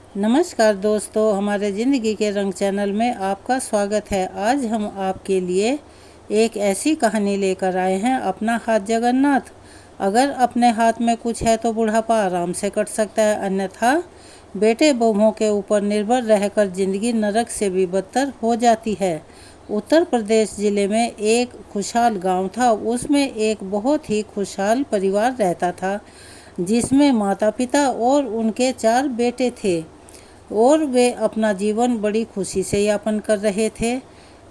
नमस्कार दोस्तों, हमारे ज़िंदगी के रंग चैनल में आपका स्वागत है। आज हम आपके लिए एक ऐसी कहानी लेकर आए हैं, अपना हाथ जगन्नाथ। अगर अपने हाथ में कुछ है तो बुढ़ापा आराम से कट सकता है, अन्यथा बेटे बहुओं के ऊपर निर्भर रहकर ज़िंदगी नरक से भी बदतर हो जाती है। उत्तर प्रदेश ज़िले में एक खुशहाल गांव था। उसमें एक बहुत ही खुशहाल परिवार रहता था, जिसमें माता पिता और उनके 4 बेटे थे और वे अपना जीवन बड़ी खुशी से यापन कर रहे थे।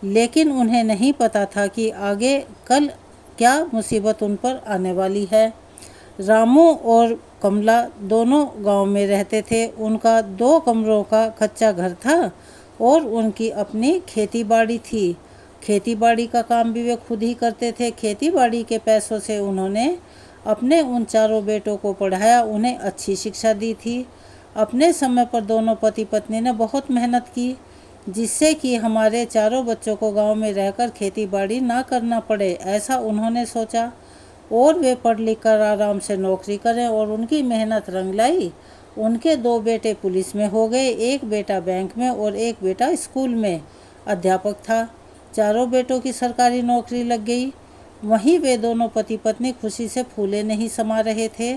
लेकिन उन्हें नहीं पता था कि आगे कल क्या मुसीबत उन पर आने वाली है। रामू और कमला दोनों गांव में रहते थे। उनका 2 कमरों का कच्चा घर था और उनकी अपनी खेती बाड़ी थी। खेती बाड़ी का काम भी वे खुद ही करते थे। खेती बाड़ी के पैसों से उन्होंने अपने उन 4 बेटों को पढ़ाया, उन्हें अच्छी शिक्षा दी थी। अपने समय पर दोनों पति पत्नी ने बहुत मेहनत की, जिससे कि हमारे 4 बच्चों को गांव में रहकर खेती बाड़ी ना करना पड़े, ऐसा उन्होंने सोचा। और वे पढ़ लिख कर आराम से नौकरी करें और उनकी मेहनत रंग लाई। उनके 2 बेटे पुलिस में हो गए, एक बेटा बैंक में और एक बेटा स्कूल में अध्यापक था। 4 बेटों की सरकारी नौकरी लग गई। वहीं वे दोनों पति पत्नी खुशी से फूले नहीं समा रहे थे।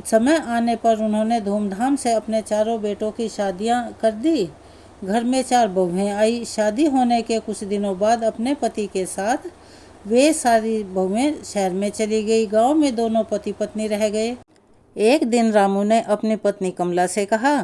समय आने पर उन्होंने धूमधाम से अपने 4 बेटों की शादियां कर दी। घर में 4 बहुएं आई। शादी होने के कुछ दिनों बाद अपने पति के साथ वे सारी बहुएं शहर में चली गई। गांव में दोनों पति पत्नी रह गए। एक दिन रामू ने अपनी पत्नी कमला से कहा,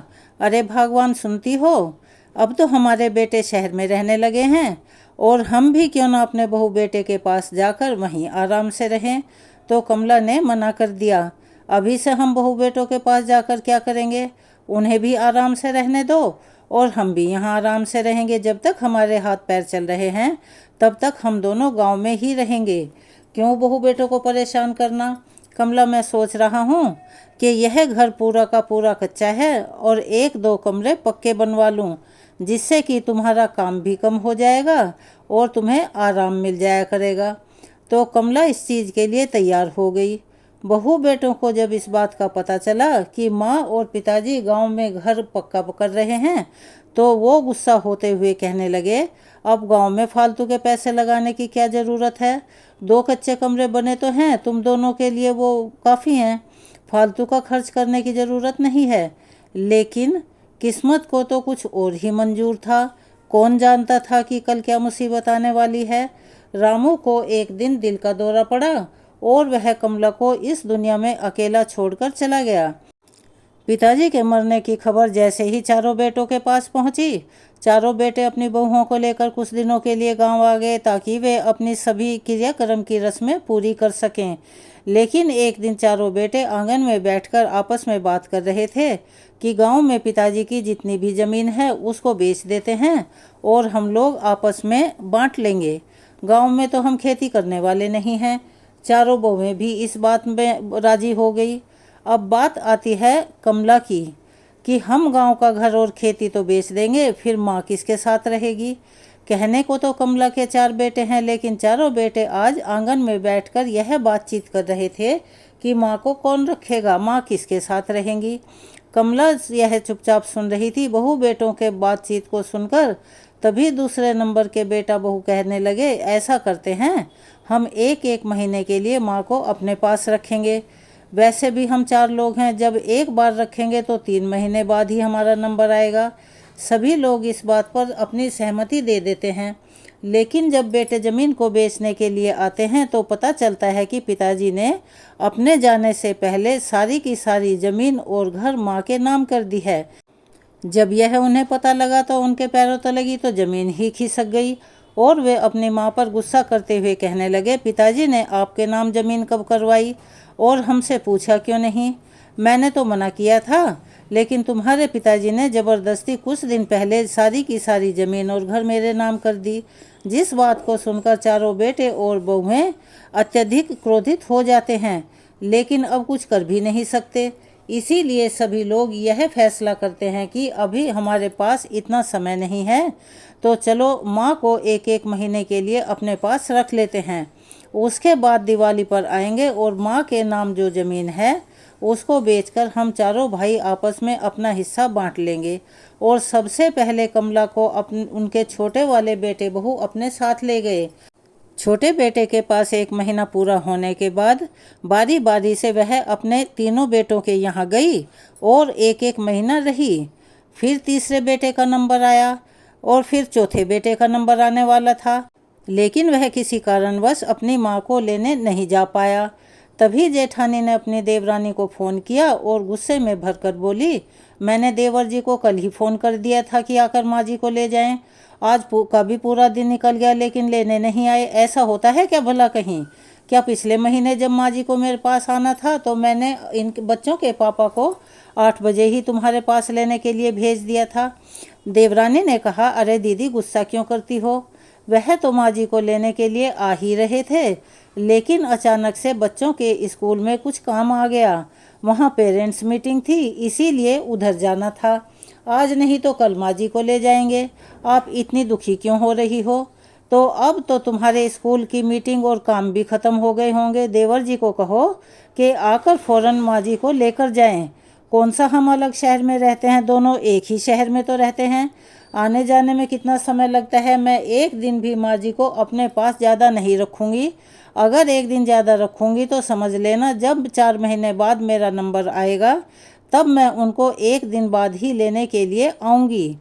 अरे भगवान, सुनती हो? अब तो हमारे बेटे शहर में रहने लगे हैं और हम भी क्यों ना अपने बहू बेटे के पास जाकर वहीं आराम से रहें। तो कमला ने मना कर दिया, अभी से हम बहू बेटों के पास जाकर क्या करेंगे? उन्हें भी आराम से रहने दो और हम भी यहाँ आराम से रहेंगे। जब तक हमारे हाथ पैर चल रहे हैं तब तक हम दोनों गांव में ही रहेंगे। क्यों बहू बेटों को परेशान करना? कमला, मैं सोच रहा हूँ कि यह घर पूरा का पूरा कच्चा है और 1-2 कमरे पक्के बनवा लूँ, जिससे कि तुम्हारा काम भी कम हो जाएगा और तुम्हें आराम मिल जाया करेगा। तो कमला इस चीज़ के लिए तैयार हो गई। बहू बेटों को जब इस बात का पता चला कि माँ और पिताजी गांव में घर पक्का कर रहे हैं, तो वो गुस्सा होते हुए कहने लगे, अब गांव में फालतू के पैसे लगाने की क्या ज़रूरत है? 2 कच्चे कमरे बने तो हैं, तुम दोनों के लिए वो काफ़ी हैं। फालतू का खर्च करने की ज़रूरत नहीं है। लेकिन किस्मत को तो कुछ और ही मंजूर था। कौन जानता था कि कल क्या मुसीबत आने वाली है। रामू को एक दिन दिल का दौरा पड़ा और वह कमला को इस दुनिया में अकेला छोड़कर चला गया। पिताजी के मरने की खबर जैसे ही 4 बेटों के पास पहुंची, 4 बेटे अपनी बहुओं को लेकर कुछ दिनों के लिए गांव आ गए, ताकि वे अपनी सभी क्रियाक्रम की रस्में पूरी कर सकें। लेकिन एक दिन 4 बेटे आंगन में बैठकर आपस में बात कर रहे थे कि गांव में पिताजी की जितनी भी ज़मीन है उसको बेच देते हैं और हम लोग आपस में बांट लेंगे। गांव में तो हम खेती करने वाले नहीं हैं। 4 बहुएं भी इस बात में राजी हो गई। अब बात आती है कमला की कि हम गांव का घर और खेती तो बेच देंगे, फिर माँ किसके साथ रहेगी? कहने को तो कमला के 4 बेटे हैं, लेकिन 4 बेटे आज आंगन में बैठकर यह बातचीत कर रहे थे कि माँ को कौन रखेगा, माँ किसके साथ रहेंगी। कमला यह चुपचाप सुन रही थी। बहू बेटों के बातचीत को सुनकर तभी दूसरे नंबर के बेटा बहू कहने लगे, ऐसा करते हैं, हम 1-1 महीने के लिए माँ को अपने पास रखेंगे। वैसे भी हम 4 लोग हैं, जब एक बार रखेंगे तो 3 महीने बाद ही हमारा नंबर आएगा। सभी लोग इस बात पर अपनी सहमति दे देते हैं। लेकिन जब बेटे ज़मीन को बेचने के लिए आते हैं तो पता चलता है कि पिताजी ने अपने जाने से पहले सारी की सारी ज़मीन और घर माँ के नाम कर दी है। जब यह उन्हें पता लगा तो उनके पैरों तले की तो ज़मीन ही खिसक गई और वे अपनी माँ पर गुस्सा करते हुए कहने लगे, पिताजी ने आपके नाम ज़मीन कब करवाई और हमसे पूछा क्यों नहीं? मैंने तो मना किया था, लेकिन तुम्हारे पिताजी ने ज़बरदस्ती कुछ दिन पहले सारी की सारी ज़मीन और घर मेरे नाम कर दी। जिस बात को सुनकर 4 बेटे और बहुएं अत्यधिक क्रोधित हो जाते हैं, लेकिन अब कुछ कर भी नहीं सकते। इसीलिए सभी लोग यह फैसला करते हैं कि अभी हमारे पास इतना समय नहीं है, तो चलो माँ को 1-1 महीने के लिए अपने पास रख लेते हैं। उसके बाद दिवाली पर आएंगे और माँ के नाम जो ज़मीन है उसको बेचकर हम चारों भाई आपस में अपना हिस्सा बांट लेंगे। और सबसे पहले कमला को उनके छोटे वाले बेटे बहू अपने साथ ले गए। छोटे बेटे के पास 1 महीना पूरा होने के बाद बारी बारी से वह अपने तीनों बेटों के यहाँ गई और 1-1 महीना रही। फिर तीसरे बेटे का नंबर आया और फिर चौथे बेटे का नंबर आने वाला था, लेकिन वह किसी कारणवश अपनी माँ को लेने नहीं जा पाया। तभी जेठानी ने अपनी देवरानी को फ़ोन किया और गुस्से में भरकर बोली, मैंने देवर जी को कल ही फ़ोन कर दिया था कि आकर माँ जी को ले जाएं। आज का भी पूरा दिन निकल गया लेकिन लेने नहीं आए। ऐसा होता है क्या भला कहीं? क्या पिछले महीने जब माँ जी को मेरे पास आना था तो मैंने इन बच्चों के पापा को 8 बजे ही तुम्हारे पास लेने के लिए भेज दिया था। देवरानी ने कहा, अरे दीदी गुस्सा क्यों करती हो? वह तो माँ जी को लेने के लिए आ ही रहे थे, लेकिन अचानक से बच्चों के स्कूल में कुछ काम आ गया। वहाँ पेरेंट्स मीटिंग थी, इसीलिए उधर जाना था। आज नहीं तो कल माँ जी को ले जाएंगे। आप इतनी दुखी क्यों हो रही हो? तो अब तो तुम्हारे स्कूल की मीटिंग और काम भी ख़त्म हो गए होंगे। देवर जी को कहो कि आकर फ़ौरन माँ जी को लेकर जाएं। कौन सा हम अलग शहर में रहते हैं, दोनों एक ही शहर में तो रहते हैं। आने जाने में कितना समय लगता है। मैं एक दिन भी माँ जी को अपने पास ज़्यादा नहीं रखूँगी। अगर एक दिन ज़्यादा रखूँगी तो समझ लेना जब 4 महीने बाद मेरा नंबर आएगा तब मैं उनको एक दिन बाद ही लेने के लिए आऊँगी।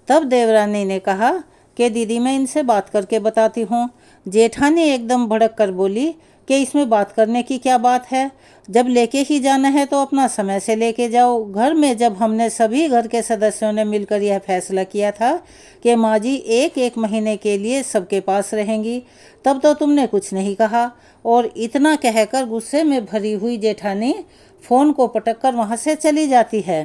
तब देवरानी ने कहा कि दीदी मैं इनसे बात करके बताती हूँ। जेठानी एकदम भड़क कर बोली कि इसमें बात करने की क्या बात है? जब लेके ही जाना है तो अपना समय से लेके जाओ। घर में जब हमने सभी घर के सदस्यों ने मिलकर यह फैसला किया था कि माँ जी 1-1 महीने के लिए सबके पास रहेंगी, तब तो तुमने कुछ नहीं कहा। और इतना कहकर गुस्से में भरी हुई जेठानी फ़ोन को पटक कर वहाँ से चली जाती है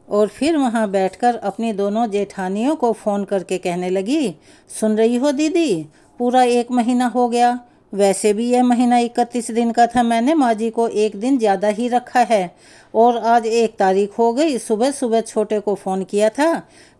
और फिर वहाँ बैठकर अपनी दोनों जेठानियों को फ़ोन करके कहने लगी, सुन रही हो दीदी, पूरा 1 महीना हो गया। वैसे भी यह महीना 31 दिन का था। मैंने माँ जी को एक दिन ज़्यादा ही रखा है और आज 1 तारीख हो गई। सुबह सुबह छोटे को फ़ोन किया था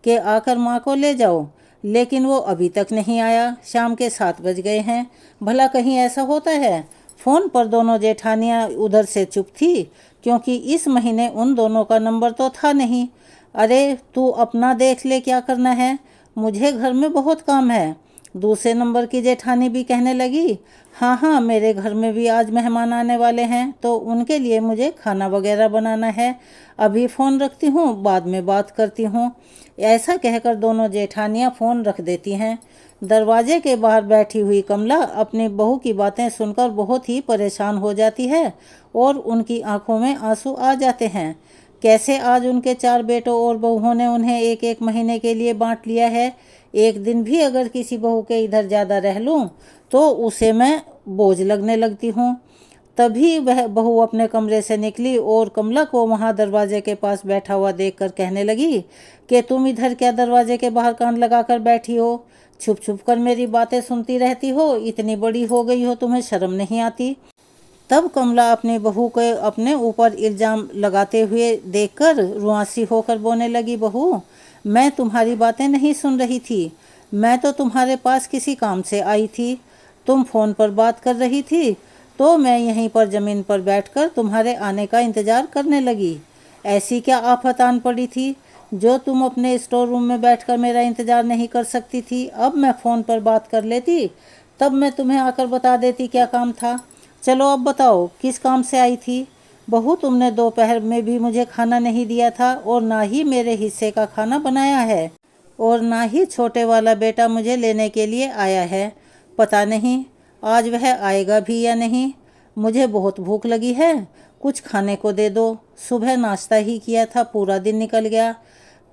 कि आकर माँ को ले जाओ, लेकिन वो अभी तक नहीं आया। शाम के 7 बज गए हैं। भला कहीं ऐसा होता है? फ़ोन पर दोनों जेठानियाँ उधर से चुप थी क्योंकि इस महीने उन दोनों का नंबर तो था नहीं। अरे तू अपना देख ले क्या करना है, मुझे घर में बहुत काम है। दूसरे नंबर की जेठानी भी कहने लगी, हाँ हाँ मेरे घर में भी आज मेहमान आने वाले हैं तो उनके लिए मुझे खाना वगैरह बनाना है। अभी फ़ोन रखती हूँ, बाद में बात करती हूँ। ऐसा कहकर दोनों जेठानियाँ फ़ोन रख देती हैं। दरवाजे के बाहर बैठी हुई कमला अपनी बहू की बातें सुनकर बहुत ही परेशान हो जाती है और उनकी आंखों में आंसू आ जाते हैं। कैसे आज उनके 4 बेटों और बहुओं ने उन्हें 1-1 महीने के लिए बांट लिया है। एक दिन भी अगर किसी बहू के इधर ज़्यादा रह लूँ तो उसे मैं बोझ लगने लगती हूँ। तभी वह बहू अपने कमरे से निकली और कमला को वहाँ दरवाजे के पास बैठा हुआ देखकर कहने लगी कि तुम इधर क्या दरवाजे के बाहर कान लगाकर बैठी हो? छुप छुप कर मेरी बातें सुनती रहती हो। इतनी बड़ी हो गई हो, तुम्हें शर्म नहीं आती? तब कमला अपनी बहू को अपने ऊपर इल्ज़ाम लगाते हुए देखकर रुआंसी होकर बोलने लगी, बहू मैं तुम्हारी बातें नहीं सुन रही थी। मैं तो तुम्हारे पास किसी काम से आई थी। तुम फ़ोन पर बात कर रही थी तो मैं यहीं पर ज़मीन पर बैठकर तुम्हारे आने का इंतज़ार करने लगी। ऐसी क्या आफत आन पड़ी थी जो तुम अपने स्टोर रूम में बैठकर मेरा इंतज़ार नहीं कर सकती थी? अब मैं फ़ोन पर बात कर लेती तब मैं तुम्हें आकर बता देती क्या काम था। चलो अब बताओ किस काम से आई थी? बहू तुमने दोपहर में भी मुझे खाना नहीं दिया था और ना ही मेरे हिस्से का खाना बनाया है और ना ही छोटे वाला बेटा मुझे लेने के लिए आया है। पता नहीं आज वह आएगा भी या नहीं। मुझे बहुत भूख लगी है, कुछ खाने को दे दो। सुबह नाश्ता ही किया था, पूरा दिन निकल गया।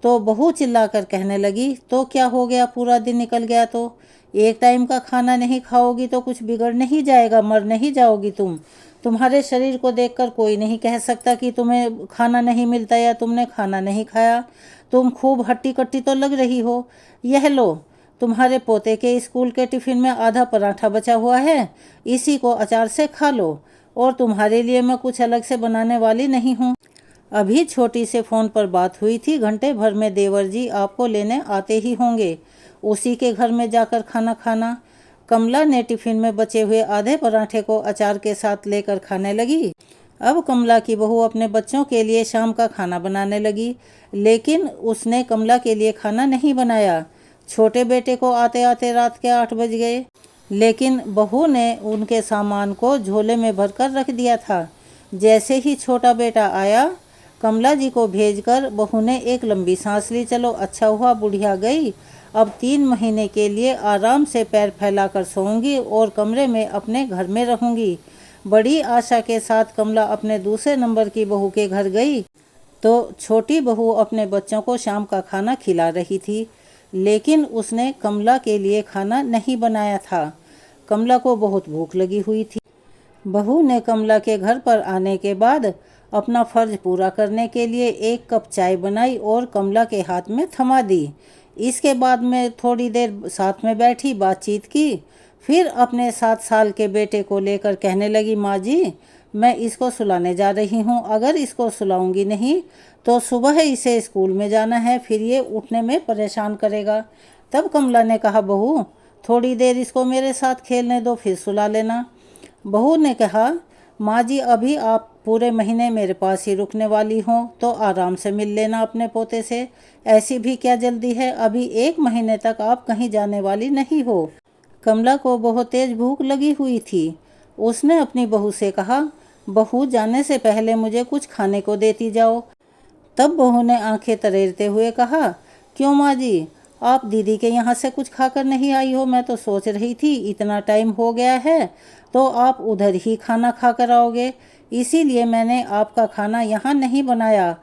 तो बहू चिल्लाकर कहने लगी, तो क्या हो गया, पूरा दिन निकल गया तो? एक टाइम का खाना नहीं खाओगी तो कुछ बिगड़ नहीं जाएगा, मर नहीं जाओगी तुम? तुम्हारे शरीर को देखकर कोई नहीं कह सकता कि तुम्हें खाना नहीं मिलता या तुमने खाना नहीं खाया। तुम खूब हट्टी कट्टी तो लग रही हो। यह लो, तुम्हारे पोते के स्कूल के टिफ़िन में आधा पराठा बचा हुआ है, इसी को अचार से खा लो। और तुम्हारे लिए मैं कुछ अलग से बनाने वाली नहीं हूँ। अभी छोटी से फ़ोन पर बात हुई थी, घंटे भर में देवर जी आपको लेने आते ही होंगे। उसी के घर में जाकर खाना खाना। कमला ने टिफ़िन में बचे हुए आधे पराठे को अचार के साथ लेकर खाने लगी। अब कमला की बहू अपने बच्चों के लिए शाम का खाना बनाने लगी, लेकिन उसने कमला के लिए खाना नहीं बनाया। छोटे बेटे को आते आते रात के 8 बज गए, लेकिन बहू ने उनके सामान को झोले में भरकर रख दिया था। जैसे ही छोटा बेटा आया, कमला जी को भेजकर बहू ने एक लंबी सांस ली। चलो अच्छा हुआ बुढ़िया गई, अब 3 महीने के लिए आराम से पैर फैलाकर सोऊंगी और कमरे में अपने घर में रहूंगी। बड़ी आशा के साथ कमला अपने दूसरे नंबर की बहू के घर गई तो छोटी बहू अपने बच्चों को शाम का खाना खिला रही थी, लेकिन उसने कमला के लिए खाना नहीं बनाया था। कमला को बहुत भूख लगी हुई थी। बहू ने कमला के घर पर आने के बाद अपना फर्ज पूरा करने के लिए 1 कप चाय बनाई और कमला के हाथ में थमा दी। इसके बाद में थोड़ी देर साथ में बैठी बातचीत की, फिर अपने 7 साल के बेटे को लेकर कहने लगी, माँ जी मैं इसको सुलाने जा रही हूँ, अगर इसको सुलाऊंगी नहीं तो सुबह इसे स्कूल में जाना है, फिर ये उठने में परेशान करेगा। तब कमला ने कहा, बहू थोड़ी देर इसको मेरे साथ खेलने दो, फिर सुला लेना। बहू ने कहा, माँ जी अभी आप पूरे महीने मेरे पास ही रुकने वाली हों तो आराम से मिल लेना अपने पोते से, ऐसी भी क्या जल्दी है, अभी 1 महीने तक आप कहीं जाने वाली नहीं हो। कमला को बहुत तेज भूख लगी हुई थी। उसने अपनी बहू से कहा, बहू जाने से पहले मुझे कुछ खाने को देती जाओ। तब बहू ने आंखें तरेरते हुए कहा, क्यों माँ जी, आप दीदी के यहाँ से कुछ खाकर नहीं आई हो? मैं तो सोच रही थी इतना टाइम हो गया है तो आप उधर ही खाना खाकर आओगे, इसीलिए मैंने आपका खाना यहाँ नहीं बनाया।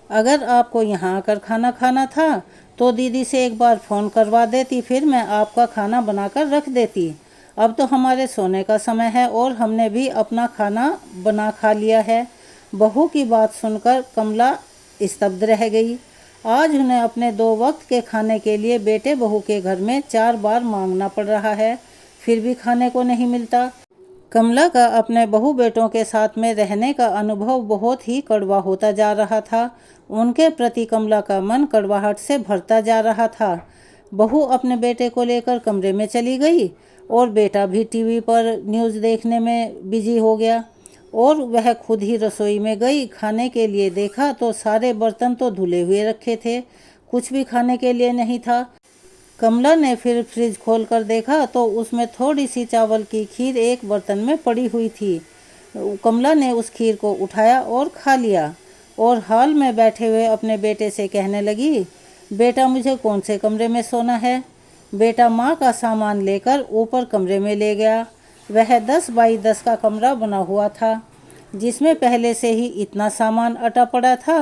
अगर आपको यहाँ आकर खाना खाना था तो दीदी से एक बार फ़ोन करवा देती, फिर मैं आपका खाना बनाकर रख देती। अब तो हमारे सोने का समय है और हमने भी अपना खाना बना खा लिया है। बहू की बात सुनकर कमला स्तब्ध रह गई। आज उन्हें अपने 2 वक्त के खाने के लिए बेटे बहू के घर में 4 बार मांगना पड़ रहा है, फिर भी खाने को नहीं मिलता। कमला का अपने बहू बेटों के साथ में रहने का अनुभव बहुत ही कड़वा होता जा रहा था। उनके प्रति कमला का मन कड़वाहट से भरता जा रहा था। बहू अपने बेटे को लेकर कमरे में चली गई और बेटा भी टीवी पर न्यूज़ देखने में बिजी हो गया और वह खुद ही रसोई में गई। खाने के लिए देखा तो सारे बर्तन तो धुले हुए रखे थे, कुछ भी खाने के लिए नहीं था। कमला ने फिर फ्रिज खोलकर देखा तो उसमें थोड़ी सी चावल की खीर एक बर्तन में पड़ी हुई थी। कमला ने उस खीर को उठाया और खा लिया और हॉल में बैठे हुए अपने बेटे से कहने लगी, बेटा मुझे कौन से कमरे में सोना है? बेटा माँ का सामान लेकर ऊपर कमरे में ले गया। वह 10 बाई 10 का कमरा बना हुआ था, जिसमें पहले से ही इतना सामान अटा पड़ा था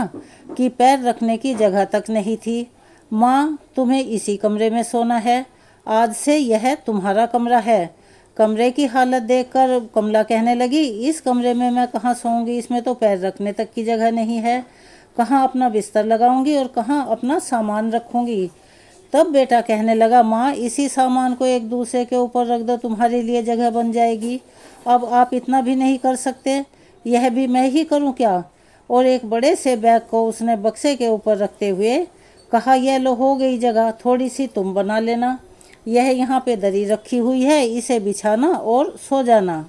कि पैर रखने की जगह तक नहीं थी। माँ तुम्हें इसी कमरे में सोना है, आज से यह तुम्हारा कमरा है। कमरे की हालत देखकर कमला कहने लगी, इस कमरे में मैं कहाँ सोऊंगी, इसमें तो पैर रखने तक की जगह नहीं है, कहाँ अपना बिस्तर लगाऊंगी और कहाँ अपना सामान रखूंगी। तब बेटा कहने लगा, माँ इसी सामान को एक दूसरे के ऊपर रख दो, तुम्हारे लिए जगह बन जाएगी। अब आप इतना भी नहीं कर सकते, यह भी मैं ही करूँ क्या? और एक बड़े से बैग को उसने बक्से के ऊपर रखते हुए कहा, यह लो हो गई जगह, थोड़ी सी तुम बना लेना, यह यहाँ पे दरी रखी हुई है, इसे बिछाना और सो जाना।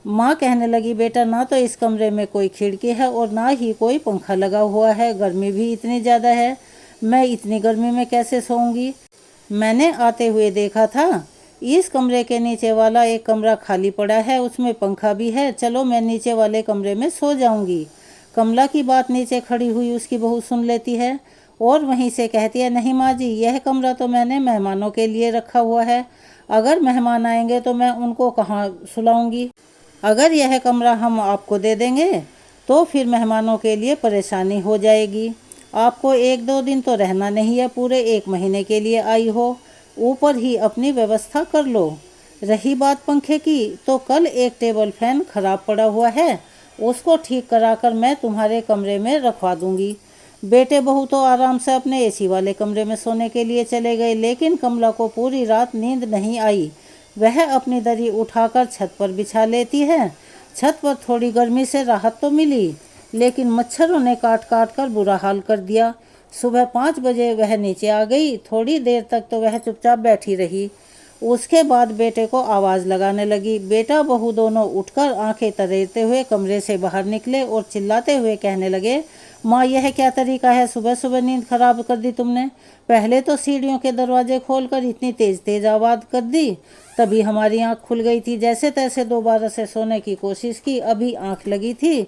माँ कहने लगी, बेटा ना तो इस कमरे में कोई खिड़की है और ना ही कोई पंखा लगा हुआ है, गर्मी भी इतनी ज़्यादा है, मैं इतनी गर्मी में कैसे सोऊंगी? मैंने आते हुए देखा था इस कमरे के नीचे वाला एक कमरा खाली पड़ा है, उसमें पंखा भी है, चलो मैं नीचे वाले कमरे में सो जाऊंगी। कमला की बात नीचे खड़ी हुई उसकी बहू सुन लेती है और वहीं से कहती है, नहीं माँ जी, यह कमरा तो मैंने मेहमानों के लिए रखा हुआ है, अगर मेहमान आएंगे तो मैं उनको कहाँ सुलाऊंगी? अगर यह कमरा हम आपको दे देंगे तो फिर मेहमानों के लिए परेशानी हो जाएगी। आपको 1-2 दिन तो रहना नहीं है, पूरे 1 महीने के लिए आई हो, ऊपर ही अपनी व्यवस्था कर लो। रही बात पंखे की, तो कल एक टेबल फैन खराब पड़ा हुआ है, उसको ठीक कराकर मैं तुम्हारे कमरे में रखवा दूंगी। बेटे बहू तो आराम से अपने एसी वाले कमरे में सोने के लिए चले गए, लेकिन कमला को पूरी रात नींद नहीं आई। वह अपनी दरी उठाकर छत पर बिछा लेती है। छत पर थोड़ी गर्मी से राहत तो मिली, लेकिन मच्छरों ने काट काट कर बुरा हाल कर दिया। सुबह 5 बजे वह नीचे आ गई। थोड़ी देर तक तो वह चुपचाप बैठी रही उसके बाद बेटे को आवाज़ लगाने लगी। बेटा बहू दोनों उठकर आंखें तरेरते हुए कमरे से बाहर निकले और चिल्लाते हुए कहने लगे, माँ यह क्या तरीका है, सुबह सुबह नींद खराब कर दी तुमने। पहले तो सीढ़ियों के दरवाजे खोलकर इतनी तेज तेज आवाज़ कर दी, तभी हमारी आंख खुल गई थी। जैसे तैसे दोबारा से सोने की कोशिश की, अभी आंख लगी थी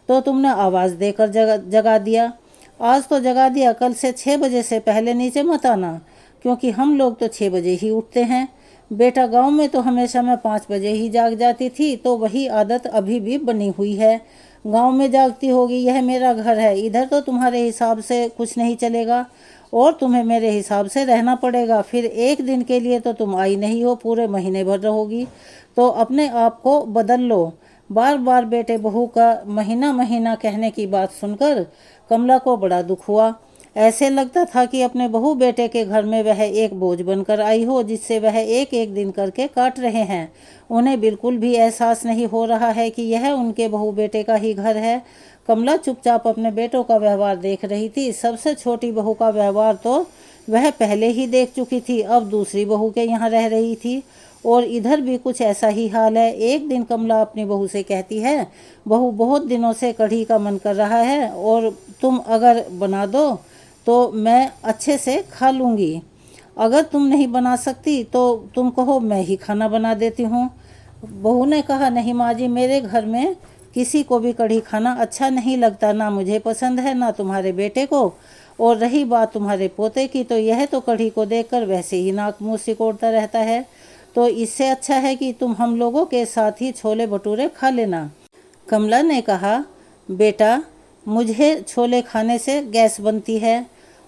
तो तुमने आवाज़ देकर जगा दिया। आज तो जगा दिया, कल से 6 बजे से पहले नीचे मत आना, क्योंकि हम लोग तो 6 बजे ही उठते हैं। बेटा गांव में तो हमेशा मैं 5 बजे ही जाग जाती थी, तो वही आदत अभी भी बनी हुई है। गांव में जागती होगी, यह मेरा घर है, इधर तो तुम्हारे हिसाब से कुछ नहीं चलेगा और तुम्हें मेरे हिसाब से रहना पड़ेगा। फिर एक दिन के लिए तो तुम आई नहीं हो, पूरे महीने भर रहोगी, तो अपने आप को बदल लो। बार बार बेटे बहू का महीना महीना कहने की बात सुनकर कमला को बड़ा दुख हुआ। ऐसे लगता था कि अपने बहू बेटे के घर में वह एक बोझ बनकर आई हो, जिससे वह एक एक दिन करके काट रहे हैं। उन्हें बिल्कुल भी एहसास नहीं हो रहा है कि यह उनके बहू बेटे का ही घर है। कमला चुपचाप अपने बेटों का व्यवहार देख रही थी। सबसे छोटी बहू का व्यवहार तो वह पहले ही देख चुकी थी, अब दूसरी बहू के यहाँ रह रही थी और इधर भी कुछ ऐसा ही हाल है। एक दिन कमला अपनी बहू से कहती है, बहू बहुत दिनों से कढ़ी का मन कर रहा है और तुम अगर बना दो तो मैं अच्छे से खा लूँगी। अगर तुम नहीं बना सकती तो तुम कहो मैं ही खाना बना देती हूँ। बहू ने कहा, नहीं माँ जी, मेरे घर में किसी को भी कढ़ी खाना अच्छा नहीं लगता, ना मुझे पसंद है ना तुम्हारे बेटे को। और रही बात तुम्हारे पोते की, तो यह तो कढ़ी को देखकर वैसे ही नाक मुँह सिकोड़ता रहता है, तो इससे अच्छा है कि तुम हम लोगों के साथ ही छोले भटूरे खा लेना। कमला ने कहा, बेटा मुझे छोले खाने से गैस बनती है,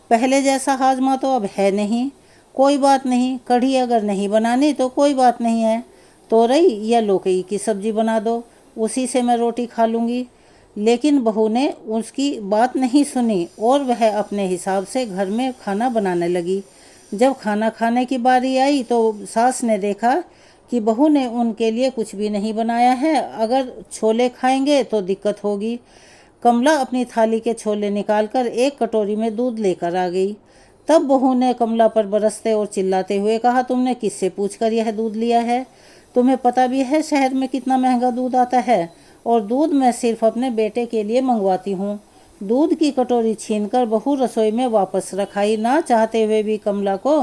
पहले जैसा हाजमा तो अब है नहीं। कोई बात नहीं, कढ़ी अगर नहीं बनानी तो कोई बात नहीं है, तोरई या लौकी की सब्जी बना दो, उसी से मैं रोटी खा लूँगी। लेकिन बहू ने उसकी बात नहीं सुनी और वह अपने हिसाब से घर में खाना बनाने लगी। जब खाना खाने की बारी आई तो सास ने देखा कि बहू ने उनके लिए कुछ भी नहीं बनाया है, अगर छोले खाएंगे तो दिक्कत होगी। कमला अपनी थाली के छोले निकालकर एक कटोरी में दूध लेकर आ गई। तब बहू ने कमला पर बरसते और चिल्लाते हुए कहा, तुमने किससे पूछकर यह दूध लिया है? तुम्हें पता भी है शहर में कितना महंगा दूध आता है, और दूध मैं सिर्फ अपने बेटे के लिए मंगवाती हूँ। दूध की कटोरी छीनकर बहू रसोई में वापस रखाई। ना चाहते हुए भी कमला को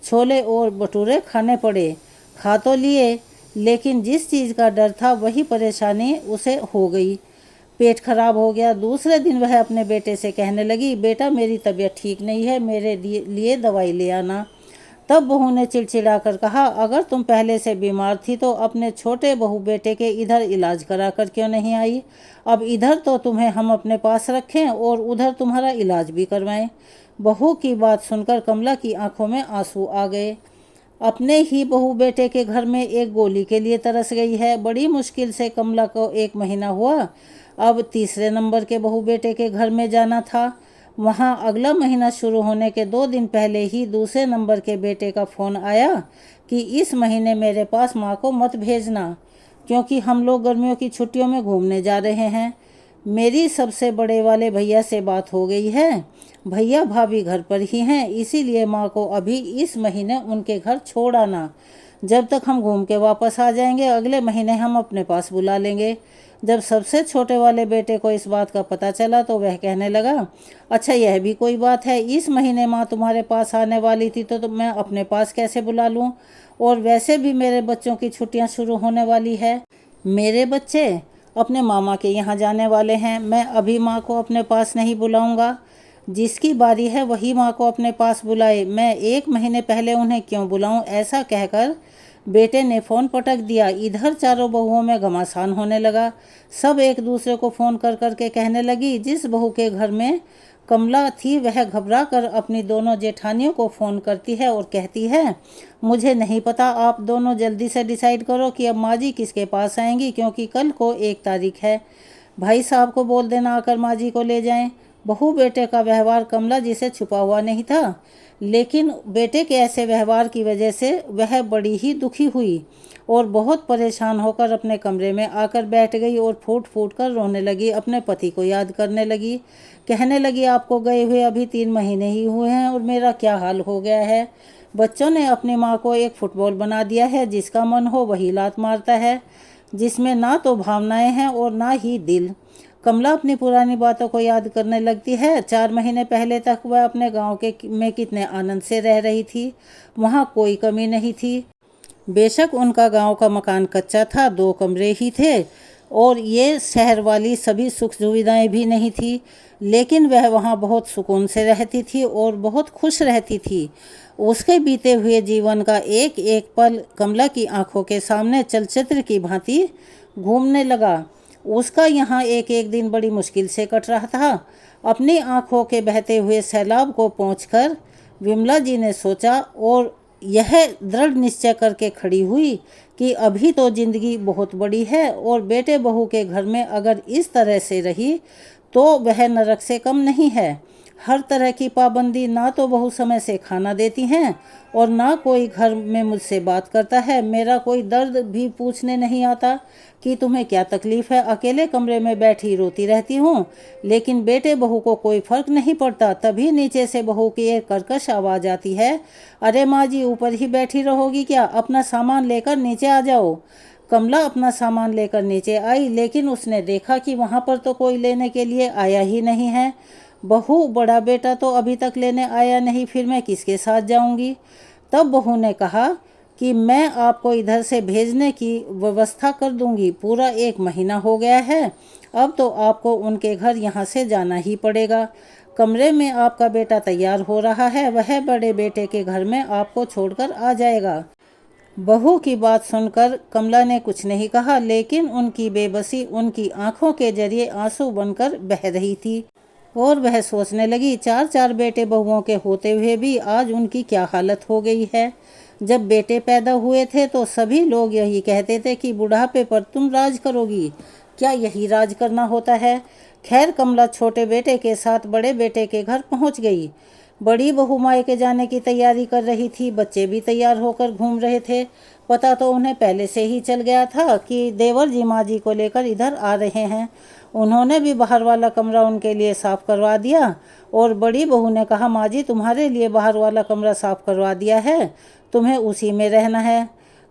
छोले और भटूरे खाने पड़े। खा तो लिए, लेकिन जिस चीज़ का डर था वही परेशानी उसे हो गई। पेट खराब हो गया। दूसरे दिन वह अपने बेटे से कहने लगी, बेटा मेरी तबीयत ठीक नहीं है, मेरे लिए दवाई ले आना। तब बहू ने चिड़चिड़ा कर कहा, अगर तुम पहले से बीमार थी तो अपने छोटे बहू बेटे के इधर इलाज करा कर क्यों नहीं आई? अब इधर तो तुम्हें हम अपने पास रखें और उधर तुम्हारा इलाज भी करवाएं। बहू की बात सुनकर कमला की आंखों में आंसू आ गए। अपने ही बहू बेटे के घर में एक गोली के लिए तरस गई है। बड़ी मुश्किल से कमला को 1 महीना हुआ। अब तीसरे नंबर के बहू बेटे के घर में जाना था। वहाँ अगला महीना शुरू होने के 2 दिन पहले ही दूसरे नंबर के बेटे का फ़ोन आया कि इस महीने मेरे पास माँ को मत भेजना, क्योंकि हम लोग गर्मियों की छुट्टियों में घूमने जा रहे हैं। मेरी सबसे बड़े वाले भैया से बात हो गई है, भैया भाभी घर पर ही हैं, इसीलिए माँ को अभी इस महीने उनके घर छोड़ आना। जब तक हम घूम के वापस आ जाएंगे, अगले महीने हम अपने पास बुला लेंगे। जब सबसे छोटे वाले बेटे को इस बात का पता चला तो वह कहने लगा, अच्छा यह भी कोई बात है, इस महीने माँ तुम्हारे पास आने वाली थी तो मैं अपने पास कैसे बुला लूँ? और वैसे भी मेरे बच्चों की छुट्टियाँ शुरू होने वाली है। मेरे बच्चे अपने मामा के यहाँ जाने वाले हैं, मैं अभी माँ को अपने पास नहीं बुलाऊँगा। जिसकी बारी है वही माँ को अपने पास बुलाए, मैं 1 महीने पहले उन्हें क्यों बुलाऊँ? ऐसा कहकर बेटे ने फ़ोन पटक दिया। इधर चारों बहुओं में घमासान होने लगा। सब एक दूसरे को फ़ोन कर कर के कहने लगी। जिस बहू के घर में कमला थी वह घबरा कर अपनी दोनों जेठानियों को फ़ोन करती है और कहती है, मुझे नहीं पता, आप दोनों जल्दी से डिसाइड करो कि अब माँ जी किसके पास आएंगी, क्योंकि कल को 1 तारीख है। भाई साहब को बोल देना आकर माँ जी को ले जाएं। बहू बेटे का व्यवहार कमला जी से छुपा हुआ नहीं था, लेकिन बेटे के ऐसे व्यवहार की वजह से वह बड़ी ही दुखी हुई और बहुत परेशान होकर अपने कमरे में आकर बैठ गई और फूट फूट कर रोने लगी। अपने पति को याद करने लगी, कहने लगी, आपको गए हुए अभी 3 महीने ही हुए हैं और मेरा क्या हाल हो गया है। बच्चों ने अपनी माँ को एक फुटबॉल बना दिया है, जिसका मन हो वही लात मारता है, जिसमें ना तो भावनाएं हैं और ना ही दिल। कमला अपनी पुरानी बातों को याद करने लगती है। 4 महीने पहले तक वह अपने गांव के में कितने आनंद से रह रही थी। वहां कोई कमी नहीं थी। बेशक उनका गांव का मकान कच्चा था, 2 कमरे ही थे और ये शहर वाली सभी सुख सुविधाएं भी नहीं थी, लेकिन वह वहां बहुत सुकून से रहती थी और बहुत खुश रहती थी। उसके बीते हुए जीवन का एक एक पल कमला की आंखों के सामने चलचित्र की भांति घूमने लगा। उसका यहाँ एक एक दिन बड़ी मुश्किल से कट रहा था। अपनी आंखों के बहते हुए सैलाब को पहुंचकर विमला जी ने सोचा और यह दृढ़ निश्चय करके खड़ी हुई कि अभी तो जिंदगी बहुत बड़ी है और बेटे बहू के घर में अगर इस तरह से रही तो वह नरक से कम नहीं है। हर तरह की पाबंदी, ना तो बहू समय से खाना देती हैं और ना कोई घर में मुझसे बात करता है। मेरा कोई दर्द भी पूछने नहीं आता कि तुम्हें क्या तकलीफ है। अकेले कमरे में बैठी रोती रहती हूँ, लेकिन बेटे बहू को कोई फर्क नहीं पड़ता। तभी नीचे से बहू की एक कर्कश आवाज़ आती है, अरे माँ जी, ऊपर ही बैठी रहोगी क्या? अपना सामान लेकर नीचे आ जाओ। कमला अपना सामान लेकर नीचे आई, लेकिन उसने देखा कि वहाँ पर तो कोई लेने के लिए आया ही नहीं है। बहू, बड़ा बेटा तो अभी तक लेने आया नहीं, फिर मैं किसके साथ जाऊंगी? तब बहू ने कहा कि मैं आपको इधर से भेजने की व्यवस्था कर दूंगी। पूरा 1 महीना हो गया है, अब तो आपको उनके घर यहाँ से जाना ही पड़ेगा। कमरे में आपका बेटा तैयार हो रहा है, वह बड़े बेटे के घर में आपको छोड़कर आ जाएगा। बहू की बात सुनकर कमला ने कुछ नहीं कहा, लेकिन उनकी बेबसी उनकी आंखों के जरिए आंसू बनकर बह रही थी और वह सोचने लगी, 4 बेटे बहुओं के होते हुए भी आज उनकी क्या हालत हो गई है। जब बेटे पैदा हुए थे तो सभी लोग यही कहते थे कि बुढ़ापे पर तुम राज करोगी। क्या यही राज करना होता है? खैर, कमला छोटे बेटे के साथ बड़े बेटे के घर पहुंच गई। बड़ी बहू मायके जाने की तैयारी कर रही थी। बच्चे भी तैयार होकर घूम रहे थे। पता तो उन्हें पहले से ही चल गया था कि देवर जी माँ जी को लेकर इधर आ रहे हैं। उन्होंने भी बाहर वाला कमरा उनके लिए साफ करवा दिया और बड़ी बहू ने कहा, माँ जी, तुम्हारे लिए बाहर वाला कमरा साफ करवा दिया है, तुम्हें उसी में रहना है।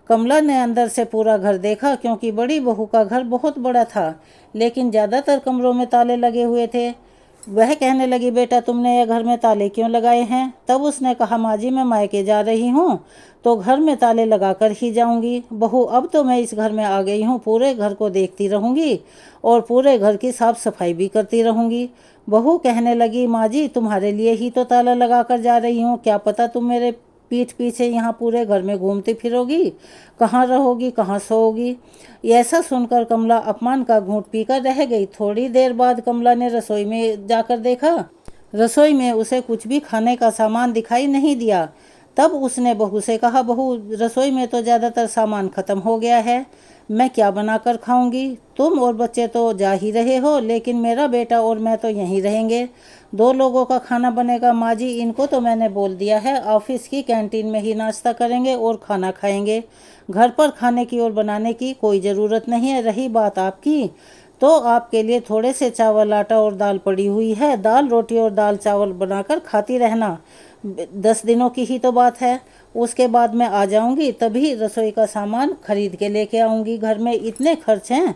कमला ने अंदर से पूरा घर देखा, क्योंकि बड़ी बहू का घर बहुत बड़ा था, लेकिन ज़्यादातर कमरों में ताले लगे हुए थे। वह कहने लगी, बेटा, तुमने यह घर में ताले क्यों लगाए हैं? तब उसने कहा, माँ जी, मैं मायके जा रही हूँ तो घर में ताले लगा कर ही जाऊँगी। बहू, अब तो मैं इस घर में आ गई हूँ, पूरे घर को देखती रहूँगी और पूरे घर की साफ सफाई भी करती रहूँगी। बहू कहने लगी, माँ जी, तुम्हारे लिए ही तो ताला लगा कर जा रही हूँ, क्या पता तुम मेरे पीठ पीछे यहाँ पूरे घर में घूमती फिरोगी, कहाँ रहोगी, कहाँ सोओगी। ऐसा सुनकर कमला अपमान का घूंट पीकर रह गई। थोड़ी देर बाद कमला ने रसोई में जाकर देखा। रसोई में उसे कुछ भी खाने का सामान दिखाई नहीं दिया। तब उसने बहू से कहा, बहू, रसोई में तो ज़्यादातर सामान ख़त्म हो गया है, मैं क्या बनाकर खाऊंगी? तुम और बच्चे तो जा ही रहे हो, लेकिन मेरा बेटा और मैं तो यहीं रहेंगे। 2 लोगों का खाना बनेगा माँ जी। इनको तो मैंने बोल दिया है, ऑफिस की कैंटीन में ही नाश्ता करेंगे और खाना खाएंगे। घर पर खाने की और बनाने की कोई ज़रूरत नहीं है। रही बात आपकी, तो आपके लिए थोड़े से चावल, आटा और दाल पड़ी हुई है। दाल रोटी और दाल चावल बनाकर खाती रहना। 10 दिनों की ही तो बात है, उसके बाद मैं आ जाऊंगी, तभी रसोई का सामान खरीद के लेके आऊंगी। घर में इतने खर्च हैं,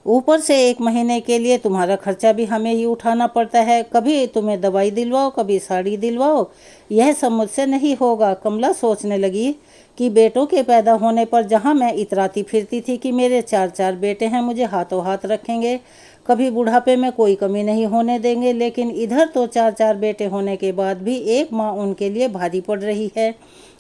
ऊपर से 1 महीने के लिए तुम्हारा खर्चा भी हमें ही उठाना पड़ता है। कभी तुम्हें दवाई दिलवाओ, कभी साड़ी दिलवाओ, यह सब मुझसे नहीं होगा। कमला सोचने लगी कि बेटों के पैदा होने पर जहाँ मैं इतराती फिरती थी कि मेरे 4 बेटे हैं, मुझे हाथों हाथ रखेंगे, कभी बुढ़ापे में कोई कमी नहीं होने देंगे, लेकिन इधर तो 4 बेटे होने के बाद भी एक माँ उनके लिए भारी पड़ रही है।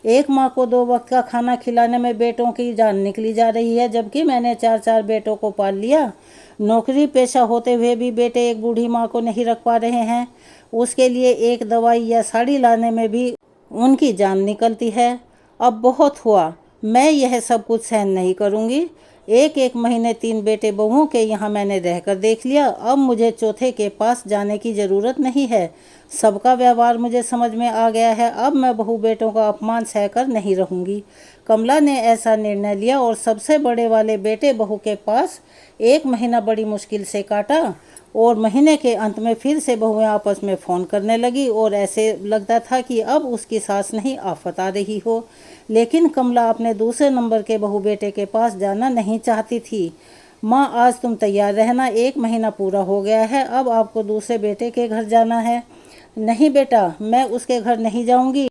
एक माँ को 2 वक्त का खाना खिलाने में बेटों की जान निकली जा रही है, जबकि मैंने 4 बेटों को पाल लिया। नौकरी पेशा होते हुए भी बेटे एक बूढ़ी माँ को नहीं रख पा रहे हैं। उसके लिए एक दवाई या साड़ी लाने में भी उनकी जान निकलती है। अब बहुत हुआ, मैं यह सब कुछ सहन नहीं करूँगी। एक एक महीने 3 बेटे बहुओं के यहाँ मैंने रहकर देख लिया। अब मुझे चौथे के पास जाने की ज़रूरत नहीं है। सबका व्यवहार मुझे समझ में आ गया है। अब मैं बहू बेटों का अपमान सहकर नहीं रहूँगी। कमला ने ऐसा निर्णय लिया और सबसे बड़े वाले बेटे बहू के पास 1 महीना बड़ी मुश्किल से काटा और महीने के अंत में फिर से बहुएं आपस में फ़ोन करने लगी और ऐसे लगता था कि अब उसकी सास नहीं आफत आ रही हो। लेकिन कमला अपने दूसरे नंबर के बहू बेटे के पास जाना नहीं चाहती थी। माँ, आज तुम तैयार रहना, 1 महीना पूरा हो गया है, अब आपको दूसरे बेटे के घर जाना है। नहीं बेटा, मैं उसके घर नहीं जाऊंगी।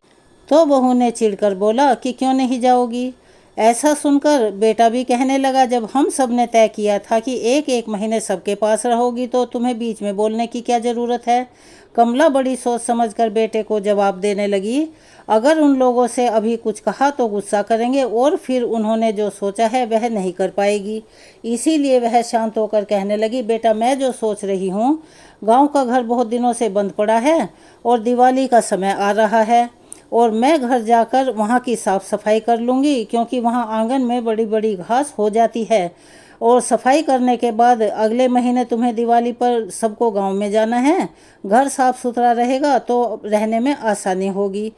तो बहू ने चिढ़कर बोला कि क्यों नहीं जाओगी। ऐसा सुनकर बेटा भी कहने लगा, जब हम सब ने तय किया था कि 1 महीने सबके पास रहोगी तो तुम्हें बीच में बोलने की क्या ज़रूरत है। कमला बड़ी सोच समझकर बेटे को जवाब देने लगी, अगर उन लोगों से अभी कुछ कहा तो गुस्सा करेंगे और फिर उन्होंने जो सोचा है वह नहीं कर पाएगी। इसीलिए वह शांत होकर कहने लगी, बेटा मैं जो सोच रही हूँ, गांव का घर बहुत दिनों से बंद पड़ा है और दिवाली का समय आ रहा है और मैं घर जाकर वहाँ की साफ़ सफाई कर लूँगी, क्योंकि वहाँ आंगन में बड़ी बड़ी घास हो जाती है। और सफाई करने के बाद अगले महीने तुम्हें दिवाली पर सबको गांव में जाना है। घर साफ सुथरा रहेगा तो रहने में आसानी होगी।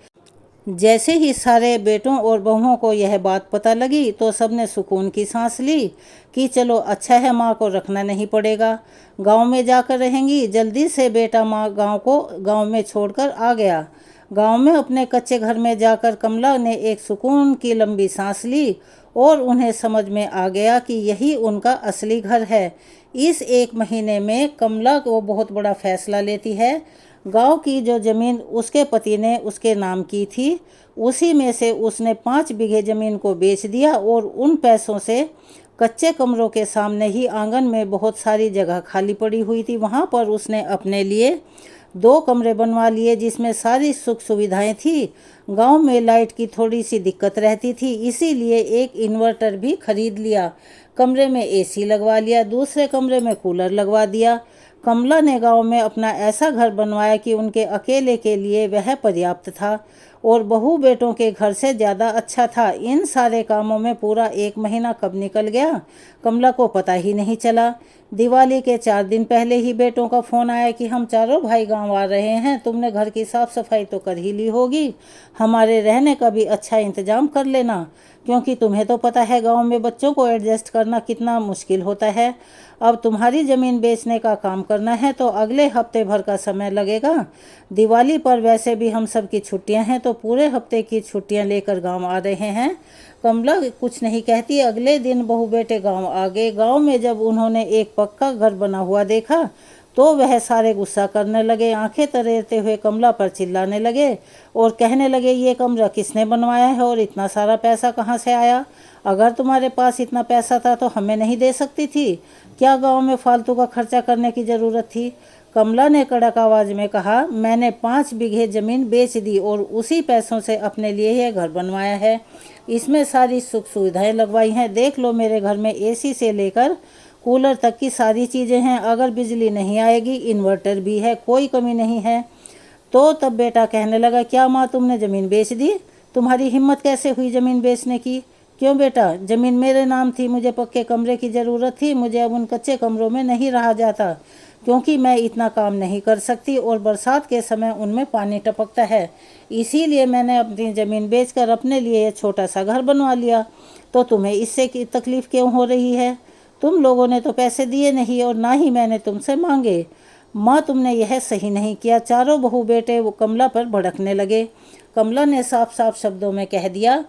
जैसे ही सारे बेटों और बहुओं को यह बात पता लगी तो सबने सुकून की सांस ली कि चलो अच्छा है, माँ को रखना नहीं पड़ेगा, गांव में जाकर रहेंगी। जल्दी से बेटा माँ गांव में छोड़कर आ गया। गांव में अपने कच्चे घर में जाकर कमला ने एक सुकून की लंबी सांस ली और उन्हें समझ में आ गया कि यही उनका असली घर है। इस 1 महीने में कमला को बहुत बड़ा फैसला लेती है। गांव की जो ज़मीन उसके पति ने उसके नाम की थी, उसी में से उसने 5 बीघे ज़मीन को बेच दिया और उन पैसों से कच्चे कमरों के सामने ही आंगन में बहुत सारी जगह खाली पड़ी हुई थी, वहाँ पर उसने अपने लिए 2 कमरे बनवा लिए जिसमें सारी सुख सुविधाएं थी। गांव में लाइट की थोड़ी सी दिक्कत रहती थी, इसीलिए एक इन्वर्टर भी खरीद लिया। कमरे में एसी लगवा लिया, दूसरे कमरे में कूलर लगवा दिया। कमला ने गांव में अपना ऐसा घर बनवाया कि उनके अकेले के लिए वह पर्याप्त था और बहू बेटों के घर से ज़्यादा अच्छा था। इन सारे कामों में पूरा 1 महीना कब निकल गया कमला को पता ही नहीं चला। दिवाली के 4 दिन पहले ही बेटों का फ़ोन आया कि हम चारों भाई गांव आ रहे हैं, तुमने घर की साफ़ सफाई तो कर ही ली होगी, हमारे रहने का भी अच्छा इंतज़ाम कर लेना, क्योंकि तुम्हें तो पता है गांव में बच्चों को एडजस्ट करना कितना मुश्किल होता है। अब तुम्हारी ज़मीन बेचने का काम करना है तो अगले हफ्ते भर का समय लगेगा। दिवाली पर वैसे भी हम सब की छुट्टियां हैं तो पूरे हफ्ते की छुट्टियां लेकर गांव आ रहे हैं। कमला कुछ नहीं कहती। अगले दिन बहू बेटे गांव आ गए। गांव में जब उन्होंने एक पक्का घर बना हुआ देखा तो वह सारे गुस्सा करने लगे। आंखें तरेरते हुए कमला पर चिल्लाने लगे और कहने लगे, ये कमरा किसने बनवाया है और इतना सारा पैसा कहाँ से आया? अगर तुम्हारे पास इतना पैसा था तो हमें नहीं दे सकती थी? क्या गांव में फालतू का खर्चा करने की ज़रूरत थी? कमला ने कड़क आवाज़ में कहा, मैंने 5 बीघे ज़मीन बेच दी और उसी पैसों से अपने लिए यह घर बनवाया है। इसमें सारी सुख सुविधाएं लगवाई हैं। देख लो, मेरे घर में एसी से लेकर कूलर तक की सारी चीज़ें हैं। अगर बिजली नहीं आएगी इन्वर्टर भी है, कोई कमी नहीं है। तो तब बेटा कहने लगा, क्या माँ तुमने ज़मीन बेच दी? तुम्हारी हिम्मत कैसे हुई ज़मीन बेचने की? क्यों बेटा, ज़मीन मेरे नाम थी, मुझे पक्के कमरे की ज़रूरत थी, मुझे अब उन कच्चे कमरों में नहीं रहा जाता, क्योंकि मैं इतना काम नहीं कर सकती और बरसात के समय उनमें पानी टपकता है। इसीलिए मैंने अपनी ज़मीन बेचकर अपने लिए छोटा सा घर बनवा लिया। तो तुम्हें इससे की तकलीफ़ क्यों हो रही है? तुम लोगों ने तो पैसे दिए नहीं और ना ही मैंने तुमसे मांगे। माँ, तुमने यह सही नहीं किया। चारों बहू बेटे वो कमला पर भड़कने लगे। कमला ने साफ साफ शब्दों में कह दिया,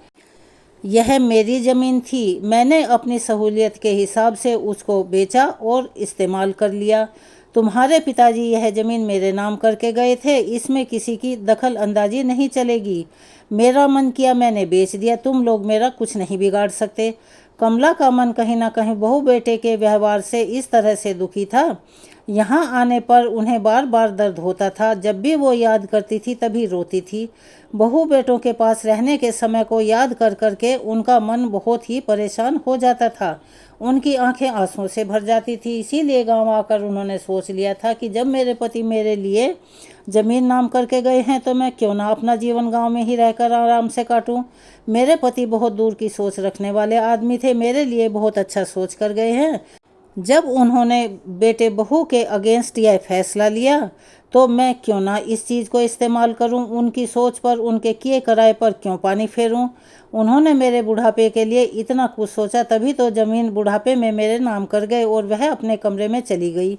यह मेरी ज़मीन थी, मैंने अपनी सहूलियत के हिसाब से उसको बेचा और इस्तेमाल कर लिया। तुम्हारे पिताजी यह ज़मीन मेरे नाम करके गए थे, इसमें किसी की दखल अंदाजी नहीं चलेगी। मेरा मन किया मैंने बेच दिया, तुम लोग मेरा कुछ नहीं बिगाड़ सकते। कमला का मन कहीं ना कहीं बहू बेटे के व्यवहार से इस तरह से दुखी था यहाँ आने पर उन्हें बार बार दर्द होता था। जब भी वो याद करती थी तभी रोती थी। बहू बेटों के पास रहने के समय को याद कर कर के उनका मन बहुत ही परेशान हो जाता था। उनकी आंखें आंसुओं से भर जाती थी। इसीलिए गांव आकर उन्होंने सोच लिया था कि जब मेरे पति मेरे लिए ज़मीन नाम करके गए हैं तो मैं क्यों ना अपना जीवन गांव में ही रहकर आराम से काटूं। मेरे पति बहुत दूर की सोच रखने वाले आदमी थे, मेरे लिए बहुत अच्छा सोच कर गए हैं। जब उन्होंने बेटे बहू के अगेंस्ट यह फैसला लिया तो मैं क्यों ना इस चीज़ को इस्तेमाल करूं, उनकी सोच पर, उनके किए कराए पर क्यों पानी फेरूं। उन्होंने मेरे बुढ़ापे के लिए इतना कुछ सोचा, तभी तो ज़मीन बुढ़ापे में मेरे नाम कर गए और वह अपने कमरे में चली गई।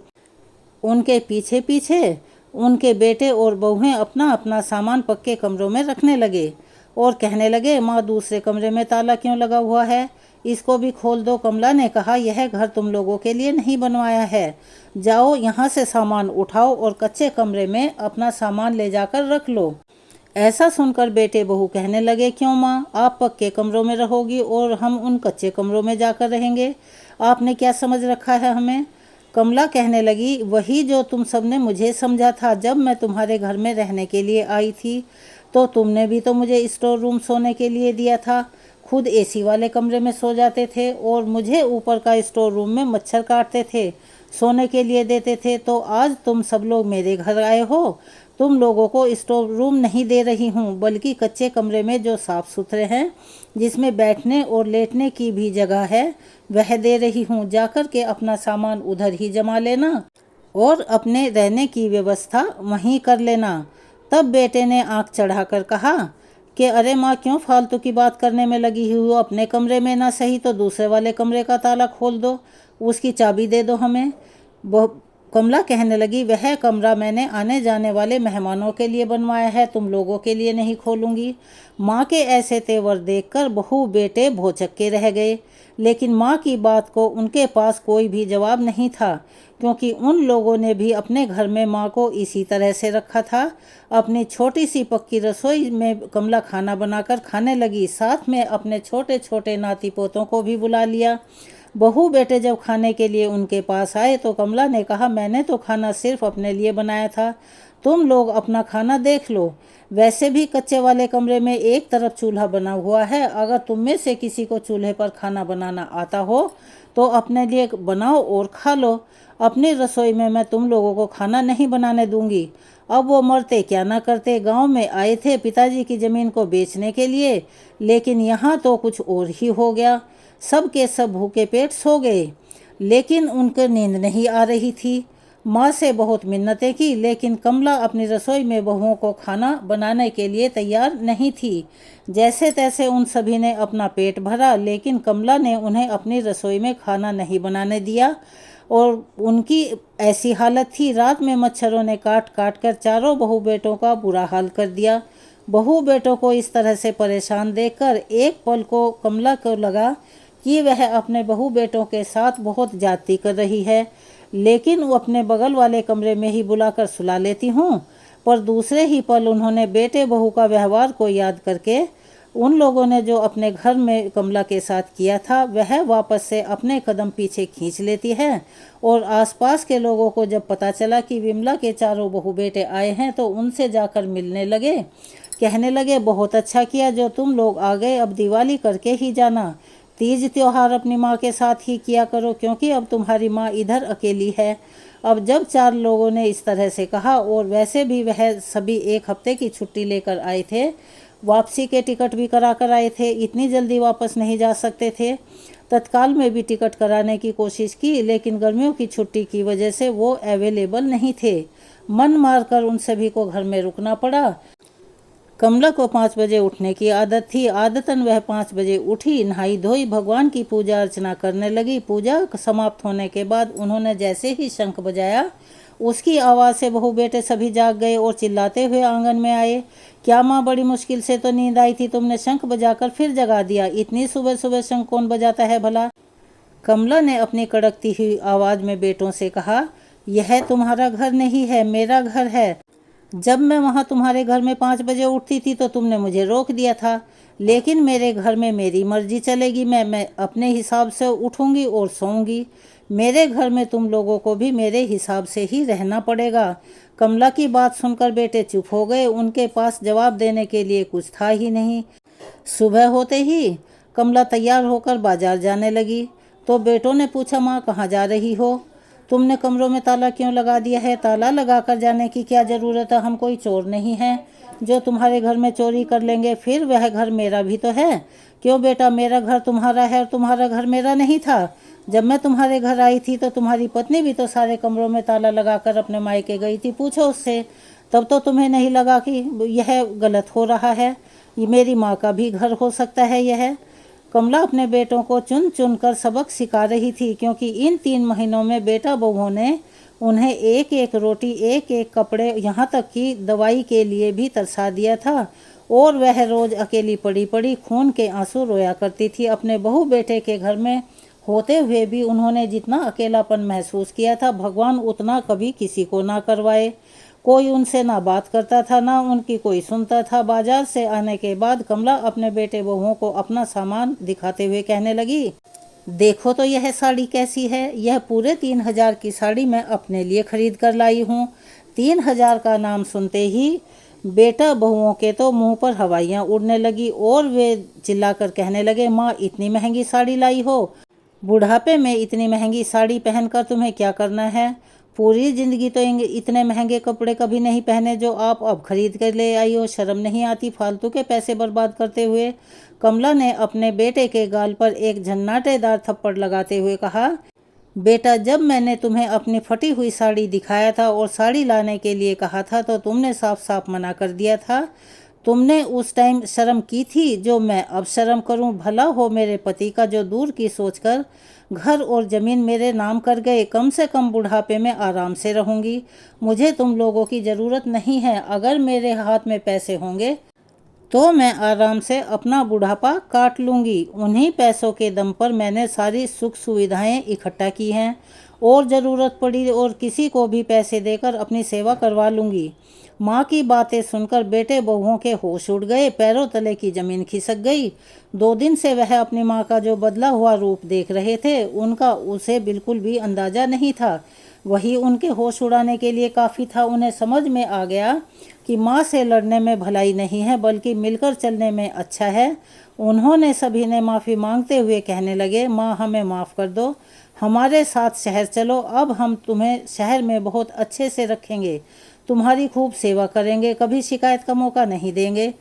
उनके पीछे पीछे उनके बेटे और बहुएं अपना अपना सामान पक्के कमरों में रखने लगे और कहने लगे, माँ दूसरे कमरे में ताला क्यों लगा हुआ है, इसको भी खोल दो। कमला ने कहा, यह घर तुम लोगों के लिए नहीं बनवाया है, जाओ यहाँ से सामान उठाओ और कच्चे कमरे में अपना सामान ले जाकर रख लो। ऐसा सुनकर बेटे बहू कहने लगे, क्यों माँ, आप पक्के कमरों में रहोगी और हम उन कच्चे कमरों में जाकर रहेंगे, आपने क्या समझ रखा है हमें। कमला कहने लगी, वही जो तुम सबने मुझे समझा था। जब मैं तुम्हारे घर में रहने के लिए आई थी तो तुमने भी तो मुझे स्टोर रूम सोने के लिए दिया था, खुद एसी वाले कमरे में सो जाते थे और मुझे ऊपर का स्टोर रूम में मच्छर काटते थे, सोने के लिए देते थे। तो आज तुम सब लोग मेरे घर आए हो, तुम लोगों को स्टोर रूम नहीं दे रही हूँ, बल्कि कच्चे कमरे में जो साफ़ सुथरे हैं, जिसमें बैठने और लेटने की भी जगह है, वह दे रही हूँ। जाकर के अपना सामान उधर ही जमा लेना और अपने रहने की व्यवस्था वहीं कर लेना। तब बेटे ने आंख चढ़ाकर कहा कि अरे माँ, क्यों फालतू की बात करने में लगी हुई हो, अपने कमरे में ना सही तो दूसरे वाले कमरे का ताला खोल दो, उसकी चाबी दे दो हमें। वो कमला कहने लगी, वह कमरा मैंने आने जाने वाले मेहमानों के लिए बनवाया है, तुम लोगों के लिए नहीं खोलूंगी। माँ के ऐसे तेवर देखकर बहू बेटे भौचक्के रह गए, लेकिन माँ की बात को उनके पास कोई भी जवाब नहीं था, क्योंकि उन लोगों ने भी अपने घर में माँ को इसी तरह से रखा था। अपनी छोटी सी पक्की रसोई में कमला खाना बनाकर खाने लगी, साथ में अपने छोटे छोटे नाती पोतों को भी बुला लिया। बहू बेटे जब खाने के लिए उनके पास आए तो कमला ने कहा, मैंने तो खाना सिर्फ अपने लिए बनाया था, तुम लोग अपना खाना देख लो। वैसे भी कच्चे वाले कमरे में एक तरफ चूल्हा बना हुआ है, अगर तुम में से किसी को चूल्हे पर खाना बनाना आता हो तो अपने लिए बनाओ और खा लो। अपनी रसोई में मैं तुम लोगों को खाना नहीं बनाने दूंगी। अब वो मरते क्या ना करते, गांव में आए थे पिताजी की ज़मीन को बेचने के लिए, लेकिन यहाँ तो कुछ और ही हो गया। सब के सब भूखे पेट सो गए, लेकिन उनको नींद नहीं आ रही थी। माँ से बहुत मिन्नतें की, लेकिन कमला अपनी रसोई में बहुओं को खाना बनाने के लिए तैयार नहीं थी। जैसे तैसे उन सभी ने अपना पेट भरा, लेकिन कमला ने उन्हें अपनी रसोई में खाना नहीं बनाने दिया और उनकी ऐसी हालत थी, रात में मच्छरों ने काट काट कर चारों बहू बेटों का बुरा हाल कर दिया। बहू बेटों को इस तरह से परेशान देखकर एक पल को कमला को लगा कि वह अपने बहू बेटों के साथ बहुत ज्यादती कर रही है, लेकिन वो अपने बगल वाले कमरे में ही बुलाकर सुला लेती हूँ। पर दूसरे ही पल उन्होंने बेटे बहू का व्यवहार को याद करके उन लोगों ने जो अपने घर में कमला के साथ किया था, वह वापस से अपने कदम पीछे खींच लेती है। और आसपास के लोगों को जब पता चला कि विमला के चारों बहू बेटे आए हैं तो उनसे जाकर मिलने लगे, कहने लगे, बहुत अच्छा किया जो तुम लोग आ गए, अब दिवाली करके ही जाना, तीज त्योहार अपनी माँ के साथ ही किया करो, क्योंकि अब तुम्हारी माँ इधर अकेली है। अब जब चार लोगों ने इस तरह से कहा, और वैसे भी वह सभी एक हफ्ते की छुट्टी लेकर आए थे, वापसी के टिकट भी करा कर आए थे, इतनी जल्दी वापस नहीं जा सकते थे। तत्काल में भी टिकट कराने की कोशिश की, लेकिन गर्मियों की छुट्टी की वजह से वो अवेलेबल नहीं थे। मन मारकर उन सभी को घर में रुकना पड़ा। कमला को 5 बजे उठने की आदत थी। आदतन वह 5 बजे उठी, नहाई धोई, भगवान की पूजा अर्चना करने लगी। पूजा समाप्त होने के बाद उन्होंने जैसे ही शंख बजाया, उसकी आवाज़ से बहू बेटे सभी जाग गए और चिल्लाते हुए आंगन में आए। क्या माँ, बड़ी मुश्किल से तो नींद आई थी, तुमने शंख बजाकर फिर जगा दिया, इतनी सुबह सुबह शंख कौन बजाता है भला। कमला ने अपनी कड़कती हुई आवाज़ में बेटों से कहा, यह तुम्हारा घर नहीं है, मेरा घर है। जब मैं वहाँ तुम्हारे घर में 5 बजे उठती थी तो तुमने मुझे रोक दिया था, लेकिन मेरे घर में मेरी मर्जी चलेगी, मैं अपने हिसाब से उठूँगी और सोऊंगी। मेरे घर में तुम लोगों को भी मेरे हिसाब से ही रहना पड़ेगा। कमला की बात सुनकर बेटे चुप हो गए। उनके पास जवाब देने के लिए कुछ था ही नहीं। सुबह होते ही कमला तैयार होकर बाजार जाने लगी तो बेटों ने पूछा, माँ कहाँ जा रही हो? तुमने कमरों में ताला क्यों लगा दिया है? ताला लगा कर जाने की क्या ज़रूरत है? हम कोई चोर नहीं हैं जो तुम्हारे घर में चोरी कर लेंगे। फिर वह घर मेरा भी तो है। क्यों बेटा, मेरा घर तुम्हारा है और तुम्हारा घर मेरा नहीं था? जब मैं तुम्हारे घर आई थी तो तुम्हारी पत्नी भी तो सारे कमरों में ताला लगाकर अपने मायके गई थी। पूछो उससे, तब तो तुम्हें नहीं लगा कि यह गलत हो रहा है। ये मेरी माँ का भी घर हो सकता है यह। कमला अपने बेटों को चुन चुन कर सबक सिखा रही थी, क्योंकि इन 3 महीनों में बेटा बहुओं ने उन्हें एक एक रोटी, एक एक कपड़े, यहाँ तक कि दवाई के लिए भी तरसा दिया था। और वह रोज़ अकेली पड़ी पड़ी खून के आंसू रोया करती थी। अपने बहू बेटे के घर में होते हुए भी उन्होंने जितना अकेलापन महसूस किया था, भगवान उतना कभी किसी को ना करवाए। कोई उनसे ना बात करता था, ना उनकी कोई सुनता था। बाजार से आने के बाद कमला अपने बेटे बहुओं को अपना सामान दिखाते हुए कहने लगी, देखो तो यह साड़ी कैसी है। यह पूरे 3,000 की साड़ी मैं अपने लिए खरीद कर लाई हूँ। 3,000 का नाम सुनते ही बेटा बहुओं के तो मुंह पर हवाइयाँ उड़ने लगी और वे चिल्लाकर कहने लगे, माँ इतनी महंगी साड़ी लाई हो? बुढ़ापे में इतनी महंगी साड़ी पहनकर तुम्हें क्या करना है? पूरी जिंदगी तो इतने महंगे कपड़े कभी नहीं पहने जो आप अब खरीद कर ले आई हो। शर्म नहीं आती फालतू के पैसे बर्बाद करते हुए? कमला ने अपने बेटे के गाल पर एक झन्नाटेदार थप्पड़ लगाते हुए कहा, बेटा जब मैंने तुम्हें अपनी फटी हुई साड़ी दिखाया था और साड़ी लाने के लिए कहा था तो तुमने साफ साफ मना कर दिया था। तुमने उस टाइम शर्म की थी जो मैं अब शर्म करूं? भला हो मेरे पति का जो दूर की सोचकर घर और ज़मीन मेरे नाम कर गए। कम से कम बुढ़ापे में आराम से रहूंगी। मुझे तुम लोगों की ज़रूरत नहीं है। अगर मेरे हाथ में पैसे होंगे तो मैं आराम से अपना बुढ़ापा काट लूँगी। उन्हीं पैसों के दम पर मैंने सारी सुख सुविधाएं इकट्ठा की हैं और ज़रूरत पड़ी और किसी को भी पैसे देकर अपनी सेवा करवा लूँगी। माँ की बातें सुनकर बेटे बहुओं के होश उड़ गए। पैरों तले की ज़मीन खिसक गई। 2 दिन से वह अपनी माँ का जो बदला हुआ रूप देख रहे थे, उनका उसे बिल्कुल भी अंदाज़ा नहीं था। वही उनके होश उड़ाने के लिए काफ़ी था। उन्हें समझ में आ गया कि माँ से लड़ने में भलाई नहीं है, बल्कि मिलकर चलने में अच्छा है। उन्होंने सभी ने माफ़ी मांगते हुए कहने लगे, माँ हमें माफ़ कर दो, हमारे साथ शहर चलो। अब हम तुम्हें शहर में बहुत अच्छे से रखेंगे, तुम्हारी खूब सेवा करेंगे, कभी शिकायत का मौका नहीं देंगे।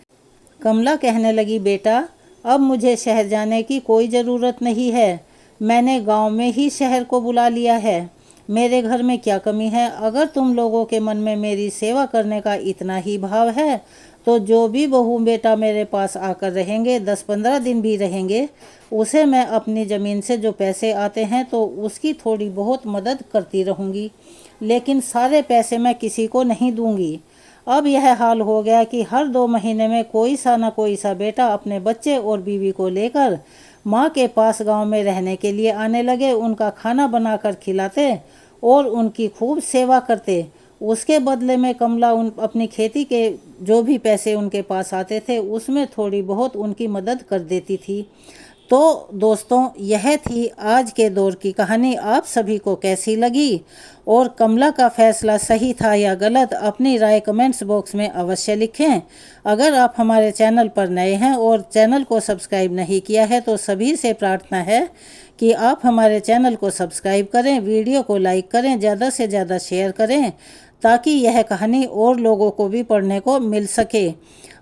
कमला कहने लगी, बेटा अब मुझे शहर जाने की कोई ज़रूरत नहीं है। मैंने गांव में ही शहर को बुला लिया है। मेरे घर में क्या कमी है? अगर तुम लोगों के मन में मेरी सेवा करने का इतना ही भाव है तो जो भी बहू बेटा मेरे पास आकर रहेंगे, 10-15 दिन भी रहेंगे, उसे मैं अपनी ज़मीन से जो पैसे आते हैं तो उसकी थोड़ी बहुत मदद करती रहूँगी, लेकिन सारे पैसे मैं किसी को नहीं दूँगी। अब यह हाल हो गया कि हर 2 महीने में कोई सा न कोई सा बेटा अपने बच्चे और बीवी को लेकर माँ के पास गांव में रहने के लिए आने लगे। उनका खाना बनाकर खिलाते और उनकी खूब सेवा करते। उसके बदले में कमला अपनी खेती के जो भी पैसे उनके पास आते थे उसमें थोड़ी बहुत उनकी मदद कर देती थी। तो दोस्तों, यह थी आज के दौर की कहानी। आप सभी को कैसी लगी और कमला का फैसला सही था या गलत, अपनी राय कमेंट्स बॉक्स में अवश्य लिखें। अगर आप हमारे चैनल पर नए हैं और चैनल को सब्सक्राइब नहीं किया है तो सभी से प्रार्थना है कि आप हमारे चैनल को सब्सक्राइब करें, वीडियो को लाइक करें, ज़्यादा से ज़्यादा शेयर करें ताकि यह कहानी और लोगों को भी पढ़ने को मिल सके।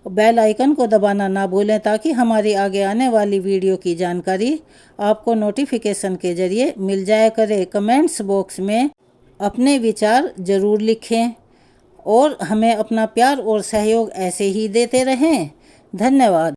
बेल आइकन को दबाना ना भूलें ताकि हमारी आगे आने वाली वीडियो की जानकारी आपको नोटिफिकेशन के ज़रिए मिल जाया करे। कमेंट्स बॉक्स में अपने विचार ज़रूर लिखें और हमें अपना प्यार और सहयोग ऐसे ही देते रहें। धन्यवाद।